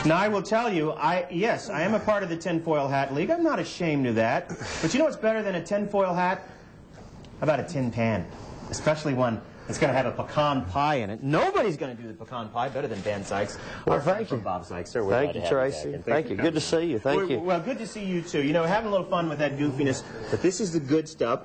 Now, I will tell you, yes, I am a part of the Tinfoil Hat League. I'm not ashamed of that. But you know what's better than a tinfoil hat? How about a tin pan? Especially one that's going to have a pecan pie in it. Nobody's going to do the pecan pie better than Dan Sykes. Well, thank you. Bob Sykes, sir. Thank you, Tracy. Thank you. Good to see you. Thank you. Well, good to see you, too. You know, having a little fun with that goofiness. But this is the good stuff.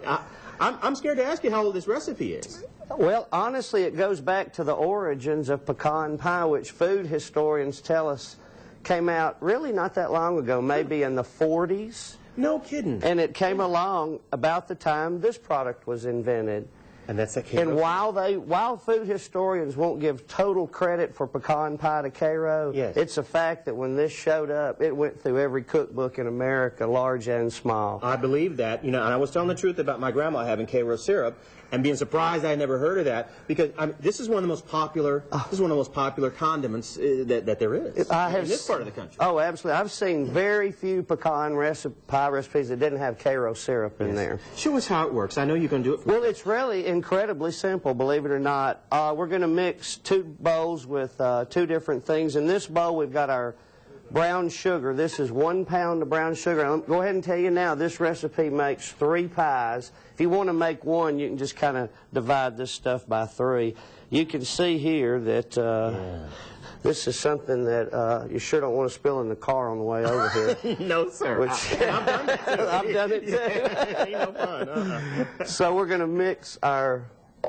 I'm scared to ask you how old this recipe is. Well, honestly, it goes back to the origins of pecan pie, which food historians tell us came out really not that long ago, maybe in the 40s. No kidding. And it came along about the time this product was invented. And that's a And while food historians won't give total credit for pecan pie to Cairo, yes, it's a fact that when this showed up, it went through every cookbook in America, large and small. I believe that. You know, and I was telling the truth about my grandma having Cairo syrup and being surprised I had never heard of that, because this is one of the most popular. This is one of the most popular condiments that there is in this part of the country. Oh, absolutely. I've seen very few pecan pie recipes that didn't have Cairo syrup in there. Show us how it works. I know you're going to do it for Well, it's really incredibly simple, believe it or not. We're going to mix 2 bowls with 2 different things. In this bowl, we've got our brown sugar. This is 1 pound of brown sugar. I'll go ahead and tell you now, this recipe makes 3 pies. If you want to make one, you can just kind of divide this stuff by 3. You can see here that this is something that you sure don't want to spill in the car on the way over here. No, sir. I've done it too. I've done it too. Ain't no fun. So we're going to mix our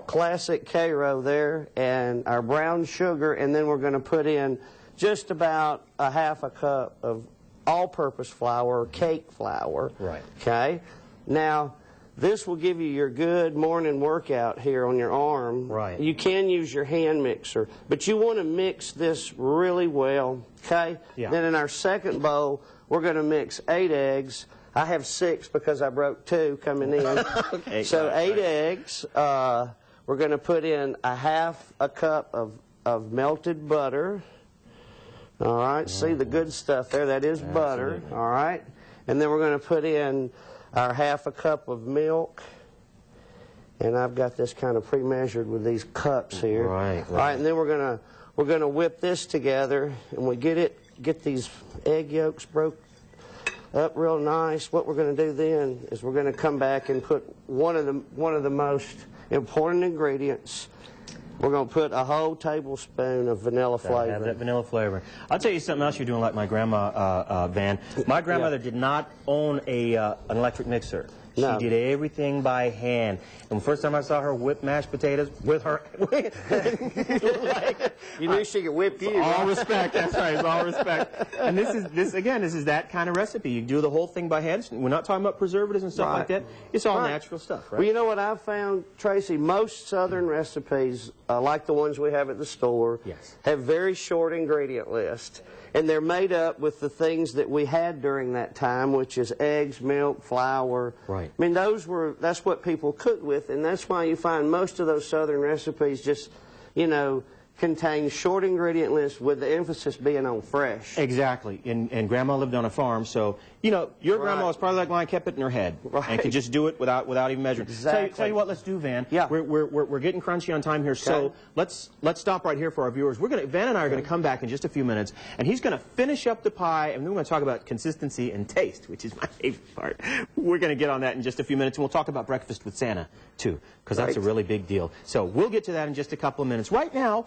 classic Cairo there and our brown sugar, and then we're going to put in just about a ½ cup of all-purpose flour, or cake flour. Right. Okay? Now, this will give you your good morning workout here on your arm. Right. You can use your hand mixer, but you want to mix this really well, okay? Yeah. Then in our second bowl, we're going to mix 8 eggs. I have 6 because I broke 2 coming in. Okay. So 8 eggs. We're going to put in a ½ cup of melted butter. All right, see the good stuff there? That is butter. All right. And then we're going to put in our ½ cup of milk. And I've got this kind of pre-measured with these cups here. Right. All right, and then we're gonna whip this together, and we get these egg yolks broke up real nice. What we're going to do then is we're going to come back and put one of the most important ingredients. We're going to put a whole tablespoon of vanilla flavor. Have that vanilla flavor. I'll tell you something else you're doing like my grandma, Van. My grandmother did not own an electric mixer. She did everything by hand. And the first time I saw her whip mashed potatoes with her... You knew she could whip you. All respect. That's right. It's all respect. And this is that kind of recipe. You do the whole thing by hand. We're not talking about preservatives and stuff like that. It's all natural stuff, right? Well, you know what I've found, Tracy? Most Southern recipes, like the ones we have at the store, have very short ingredient lists. And they're made up with the things that we had during that time, which is eggs, milk, flour. Right. I mean, that's what people cooked with, and that's why you find most of those Southern recipes just, you know, contain short ingredient lists with the emphasis being on fresh. Exactly. And Grandma lived on a farm, so, you know, your grandma was probably like mine, kept it in her head. And could just do it without even measuring. Exactly. Tell you what, let's do, Van. Yeah. We're getting crunchy on time here, so let's stop right here for our viewers. Van and I are going to come back in just a few minutes, and he's going to finish up the pie, and then we're going to talk about consistency and taste, which is my favorite part. We're going to get on that in just a few minutes, and we'll talk about breakfast with Santa, too, because that's a really big deal. So we'll get to that in just a couple of minutes. Right now...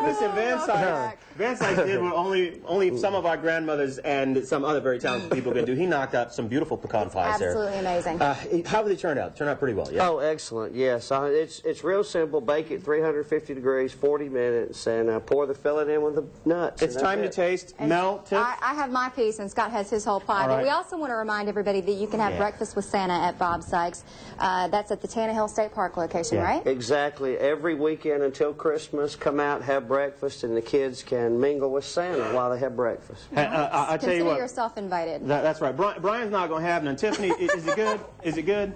Listen, Van Sykes did what only some of our grandmothers and some other very talented people can do. He knocked out some beautiful pecan pies there. Absolutely amazing. How did they turn out? Turned out pretty well, yeah? Oh, excellent, yes. It's real simple. Bake it 350 degrees, 40 minutes, and pour the filling in with the nuts. It's time to taste. Mel, Tiff? I have my piece, and Scott has his whole pie. But we also want to remind everybody that you can have breakfast with Santa at Bob Sykes. That's at the Tannehill State Park location, right? Exactly. Every weekend until Christmas, come out, have breakfast, and the kids can mingle with Santa while they have breakfast. I'll tell you what. Consider yourself invited. That's right. Brian's not going to have none. Tiffany, is it good? Is it good?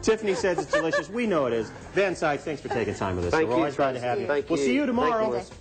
Tiffany says it's delicious. We know it is. Van Sykes, thanks for taking time with us. Thank you. We're always glad to have you. Thank you. We'll see you tomorrow. Thank you.